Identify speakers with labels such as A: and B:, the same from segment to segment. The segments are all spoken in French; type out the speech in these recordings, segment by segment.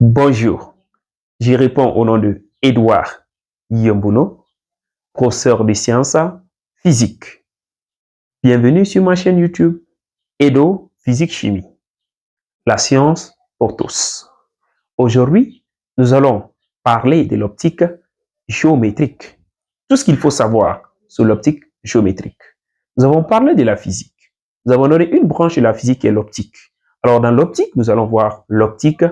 A: Bonjour, j'y réponds au nom de Edouard Yombono, professeur de sciences physiques. Bienvenue sur ma chaîne YouTube Edo Physique Chimie, la science pour tous. Aujourd'hui, nous allons parler de l'optique géométrique. Tout ce qu'il faut savoir sur l'optique géométrique. Nous avons parlé de la physique. Nous avons donné une branche de la physique qui est l'optique. Alors, dans l'optique, nous allons voir l'optique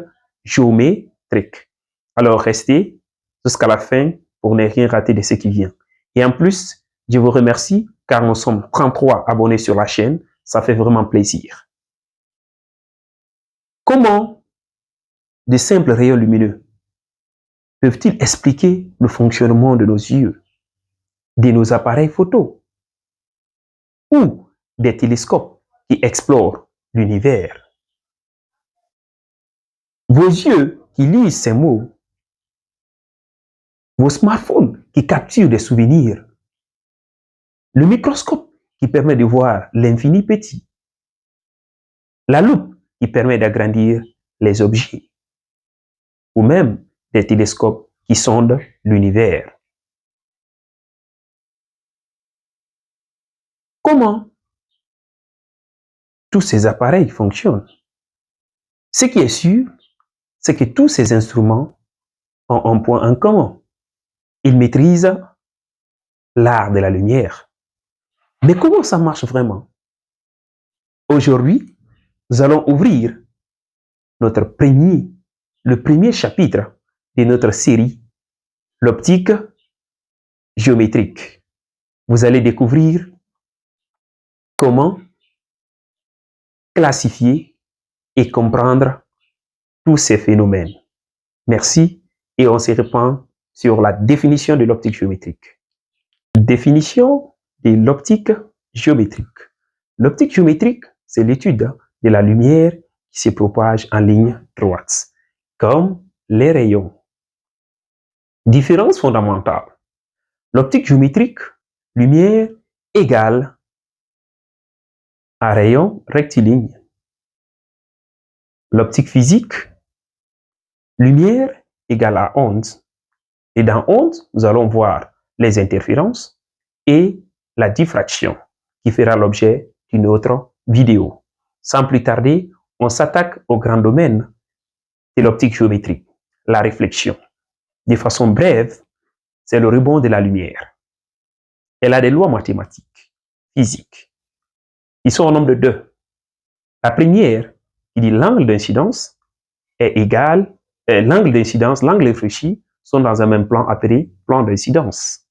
A: géométrique. Alors, restez jusqu'à la fin pour ne rien rater de ce qui vient. Et en plus, je vous remercie car nous sommes 33 abonnés sur la chaîne. Ça fait vraiment plaisir. Comment de simples rayons lumineux peuvent-ils expliquer le fonctionnement de nos yeux, de nos appareils photo ou des télescopes qui explorent l'univers? Vos yeux qui lisent ces mots, vos smartphones qui capturent des souvenirs, le microscope qui permet de voir l'infini petit, la loupe qui permet d'agrandir les objets, ou même des télescopes qui sondent l'univers. Comment tous ces appareils fonctionnent? Ce qui est sûr, c'est que tous ces instruments ont un point en commun. Ils maîtrisent l'art de la lumière. Mais comment ça marche vraiment? Aujourd'hui, nous allons ouvrir le premier chapitre de notre série, l'optique géométrique. Vous allez découvrir comment classifier et comprendre tous ces phénomènes. Merci et on se reprend sur la définition de l'optique géométrique. Définition de l'optique géométrique. L'optique géométrique, c'est l'étude de la lumière qui se propage en ligne droite, comme les rayons. Différence fondamentale. L'optique géométrique, lumière égale à rayon rectiligne. L'optique physique, lumière égale à onde. Et dans onde, nous allons voir les interférences et la diffraction qui fera l'objet d'une autre vidéo. Sans plus tarder, on s'attaque au grand domaine de l'optique géométrique, la réflexion. De façon brève, c'est le rebond de la lumière. Elle a des lois mathématiques, physiques. Ils sont au nombre de deux. La première, qui dit l'angle d'incidence est égal, l'angle d'incidence, l'angle réfléchi sont dans un même plan appelé plan d'incidence.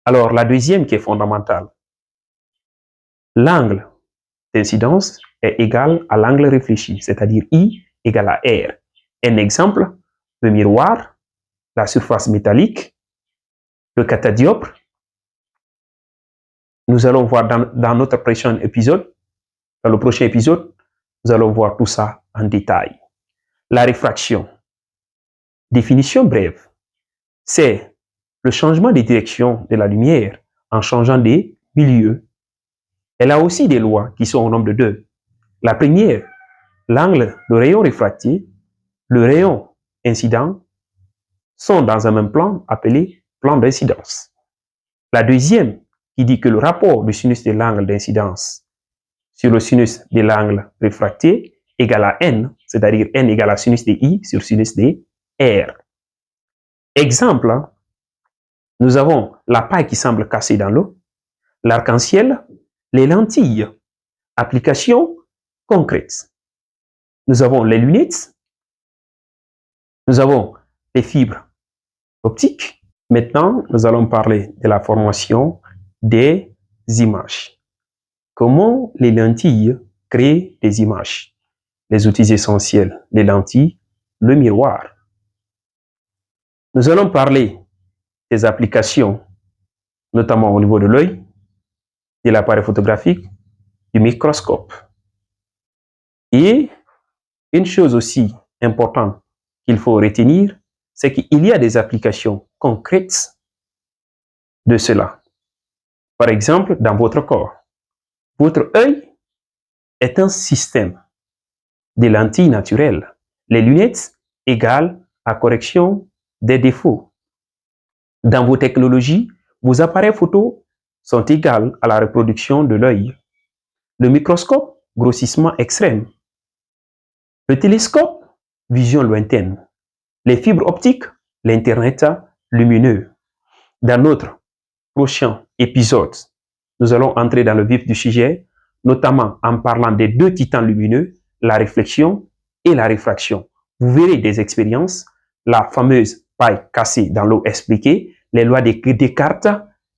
A: Alors, la deuxième qui est fondamentale, l'angle d'incidence est égal à l'angle réfléchi, c'est-à-dire I égale à R. Un exemple, le miroir, la surface métallique, le catadioptre. Nous allons voir dans notre prochain épisode, dans le prochain épisode, nous allons voir tout ça en détail. La réfraction. Définition brève. C'est le changement de direction de la lumière en changeant des milieux. Elle a aussi des lois qui sont au nombre de deux. La première, l'angle, le rayon réfracté, le rayon incident sont dans un même plan appelé plan d'incidence. La deuxième, qui dit que le rapport du sinus de l'angle d'incidence sur le sinus de l'angle réfracté égale à n, c'est-à-dire n égale à sinus de I sur sinus de R. Exemple, nous avons la paille qui semble cassée dans l'eau, l'arc-en-ciel, les lentilles. Application concrète. Nous avons les lunettes, nous avons les fibres optiques. Maintenant, nous allons parler de la formation des images. Comment les lentilles créent des images? Les outils essentiels, les lentilles, le miroir. Nous allons parler des applications, notamment au niveau de l'œil, de l'appareil photographique, du microscope. Et une chose aussi importante qu'il faut retenir, c'est qu'il y a des applications concrètes de cela. Par exemple, dans votre corps, votre œil est un système de lentilles naturelles. Les lunettes égale à correction des défauts. Dans vos technologies, vos appareils photo sont égales à la reproduction de l'œil. Le microscope, grossissement extrême. Le télescope, vision lointaine. Les fibres optiques, l'Internet lumineux. Dans notre prochain épisode, nous allons entrer dans le vif du sujet, notamment en parlant des deux titans lumineux, la réflexion et la réfraction. Vous verrez des expériences, la fameuse paille cassée dans l'eau expliquée, les lois de Descartes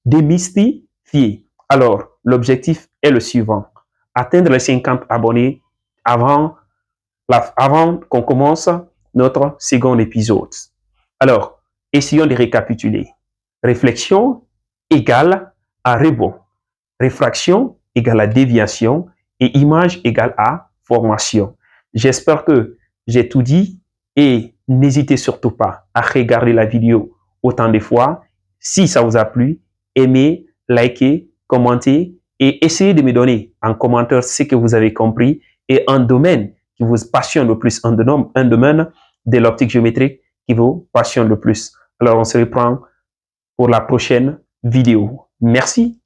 A: démystifiées. Alors, l'objectif est le suivant, atteindre les 50 abonnés avant qu'on commence notre second épisode. Alors, essayons de récapituler. Réflexion égale à rebond. Réfraction égale à déviation et image égale à formation. J'espère que j'ai tout dit et n'hésitez surtout pas à regarder la vidéo autant de fois. Si ça vous a plu, aimez, likez, commentez et essayez de me donner en commentaire ce que vous avez compris et un domaine qui vous passionne le plus, un domaine de l'optique géométrique qui vous passionne le plus. Alors, on se reprend pour la prochaine vidéo. Merci.